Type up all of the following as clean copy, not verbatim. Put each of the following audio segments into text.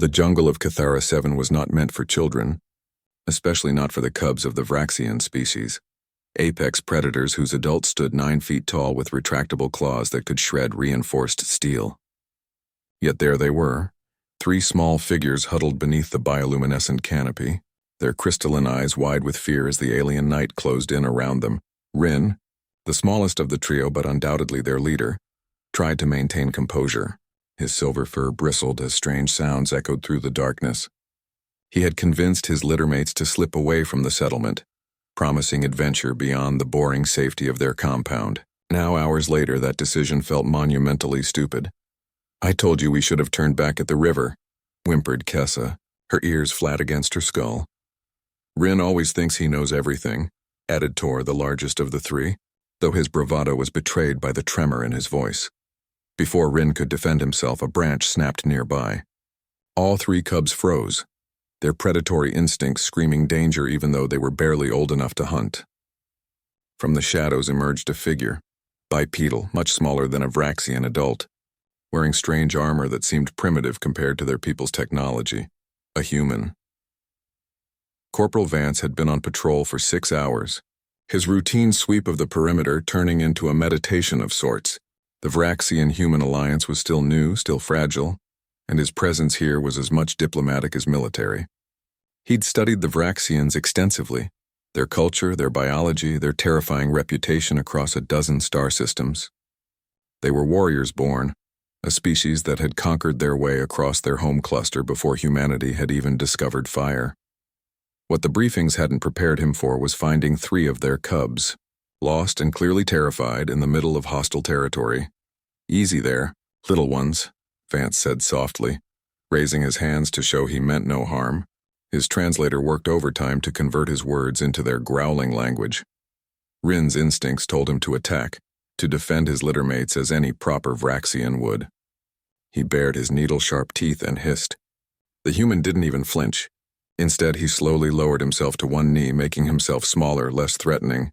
The jungle of Cathara 7 was not meant for children, especially not for the cubs of the Vraxian species, apex predators whose adults stood 9 feet tall with retractable claws that could shred reinforced steel. Yet there they were, 3 small figures huddled beneath the bioluminescent canopy, their crystalline eyes wide with fear as the alien night closed in around them. Rin, the smallest of the trio but undoubtedly their leader, tried to maintain composure. His silver fur bristled as strange sounds echoed through the darkness. He had convinced his littermates to slip away from the settlement, promising adventure beyond the boring safety of their compound. Now, hours later, that decision felt monumentally stupid. "I told you we should have turned back at the river," whimpered Kessa, her ears flat against her skull. "Rin always thinks he knows everything," added Tor, the largest of the 3, though his bravado was betrayed by the tremor in his voice. Before Rin could defend himself, a branch snapped nearby. All 3 cubs froze, their predatory instincts screaming danger even though they were barely old enough to hunt. From the shadows emerged a figure, bipedal, much smaller than a Vraxian adult, wearing strange armor that seemed primitive compared to their people's technology. A human. Corporal Vance had been on patrol for 6 hours, his routine sweep of the perimeter turning into a meditation of sorts. The Vraxian-human alliance was still new, still fragile, and his presence here was as much diplomatic as military. He'd studied the Vraxians extensively, their culture, their biology, their terrifying reputation across a dozen star systems. They were warriors born, a species that had conquered their way across their home cluster before humanity had even discovered fire. What the briefings hadn't prepared him for was finding 3 of their cubs, lost and clearly terrified in the middle of hostile territory. "Easy there, little ones," Vance said softly, raising his hands to show he meant no harm. His translator worked overtime to convert his words into their growling language. Rin's instincts told him to attack, to defend his littermates as any proper Vraxian would. He bared his needle-sharp teeth and hissed. The human didn't even flinch. Instead, he slowly lowered himself to one knee, making himself smaller, less threatening.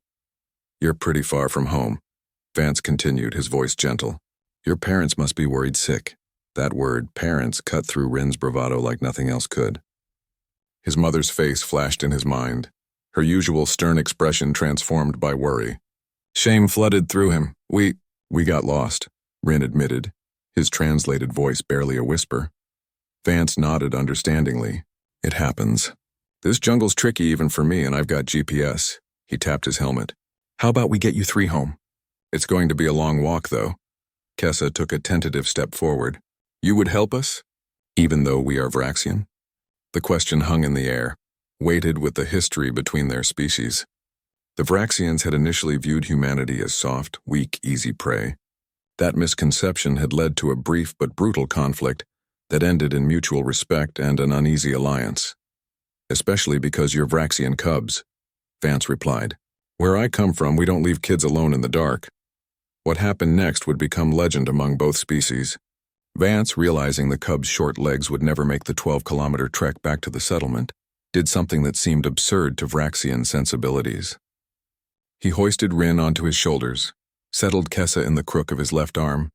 "You're pretty far from home," Vance continued, his voice gentle. "Your parents must be worried sick." That word, parents, cut through Rin's bravado like nothing else could. His mother's face flashed in his mind, her usual stern expression transformed by worry. Shame flooded through him. We got lost," Rin admitted, his translated voice barely a whisper. Vance nodded understandingly. "It happens. This jungle's tricky even for me, and I've got GPS." He tapped his helmet. "How about we get you 3 home?" "It's going to be a long walk, though." Kessa took a tentative step forward. "You would help us, even though we are Vraxian?" The question hung in the air, weighted with the history between their species. The Vraxians had initially viewed humanity as soft, weak, easy prey. That misconception had led to a brief but brutal conflict that ended in mutual respect and an uneasy alliance. "Especially because you're Vraxian cubs," Vance replied. "Where I come from, we don't leave kids alone in the dark." What happened next would become legend among both species. Vance, realizing the cubs' short legs would never make the 12-kilometer trek back to the settlement, did something that seemed absurd to Vraxian sensibilities. He hoisted Rin onto his shoulders, settled Kessa in the crook of his left arm,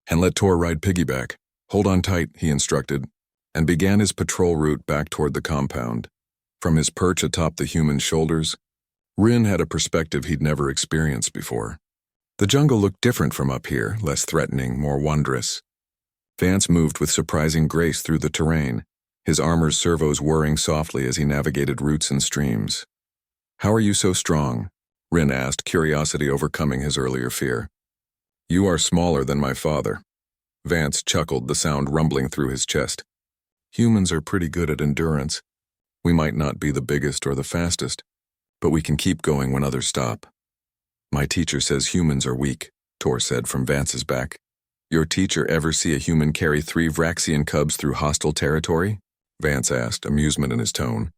and let Tor ride piggyback. "Hold on tight," he instructed, and began his patrol route back toward the compound. From his perch atop the human's shoulders, Rin had a perspective he'd never experienced before. The jungle looked different from up here, less threatening, more wondrous. Vance moved with surprising grace through the terrain, his armor's servos whirring softly as he navigated roots and streams. "How are you so strong?" Rin asked, curiosity overcoming his earlier fear. "You are smaller than my father." Vance chuckled, the sound rumbling through his chest. "Humans are pretty good at endurance. We might not be the biggest or the fastest, but we can keep going when others stop." "My teacher says humans are weak," Tor said from Vance's back. "Your teacher ever see a human carry 3 Vraxian cubs through hostile territory?" Vance asked, amusement in his tone.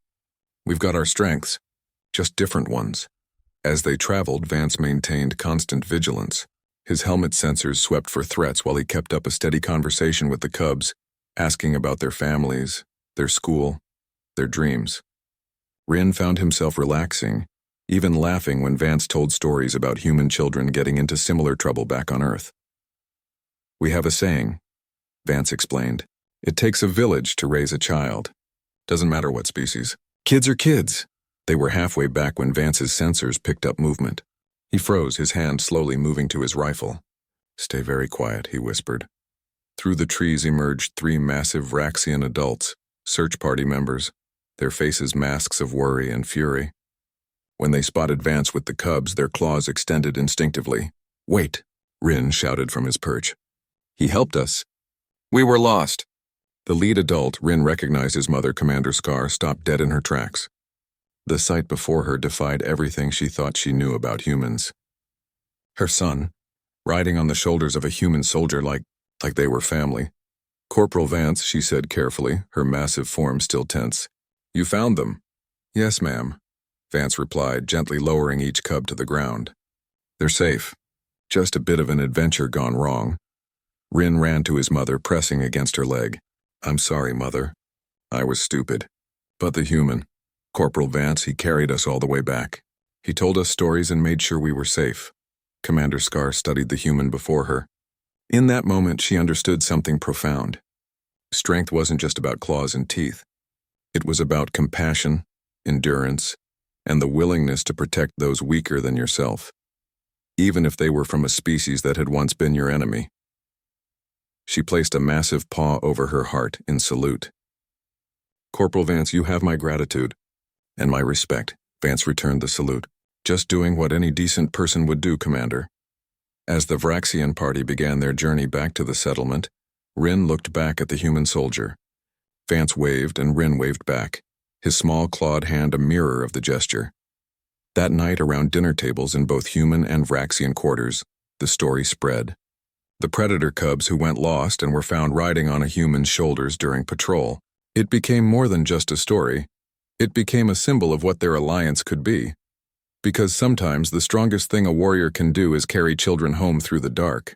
"We've got our strengths, just different ones." As they traveled, Vance maintained constant vigilance. His helmet sensors swept for threats while he kept up a steady conversation with the cubs, asking about their families, their school, their dreams. Rin found himself relaxing, even laughing when Vance told stories about human children getting into similar trouble back on Earth. "We have a saying," Vance explained. It takes a village to raise a child. Doesn't matter what species. Kids are kids. They were halfway back when Vance's sensors picked up movement. He froze, his hand slowly moving to his rifle. "Stay very quiet," he whispered. Through the trees emerged 3 massive Vraxian adults, search party members, their faces masks of worry and fury. When they spotted Vance with the cubs, their claws extended instinctively. "Wait," Rin shouted from his perch. "He helped us. We were lost." The lead adult, Rin recognized his mother, Commander Scar, stopped dead in her tracks. The sight before her defied everything she thought she knew about humans. Her son, riding on the shoulders of a human soldier like they were family. "Corporal Vance," she said carefully, her massive form still tense. "You found them?" "Yes, ma'am," Vance replied, gently lowering each cub to the ground. "They're safe. Just a bit of an adventure gone wrong." Rin ran to his mother, pressing against her leg. "I'm sorry, Mother. I was stupid. But the human, Corporal Vance, he carried us all the way back. He told us stories and made sure we were safe." Commander Scar studied the human before her. In that moment, she understood something profound. Strength wasn't just about claws and teeth. It was about compassion, endurance, and the willingness to protect those weaker than yourself, even if they were from a species that had once been your enemy. She placed a massive paw over her heart in salute. "Corporal Vance, you have my gratitude and my respect." Vance returned the salute. "Just doing what any decent person would do, Commander." As the Vraxian party began their journey back to the settlement, Rin looked back at the human soldier. Vance waved and Rin waved back, his small clawed hand a mirror of the gesture. That night, around dinner tables in both human and Vraxian quarters, the story spread. The predator cubs who went lost and were found riding on a human's shoulders during patrol. It became more than just a story. It became a symbol of what their alliance could be. Because sometimes the strongest thing a warrior can do is carry children home through the dark.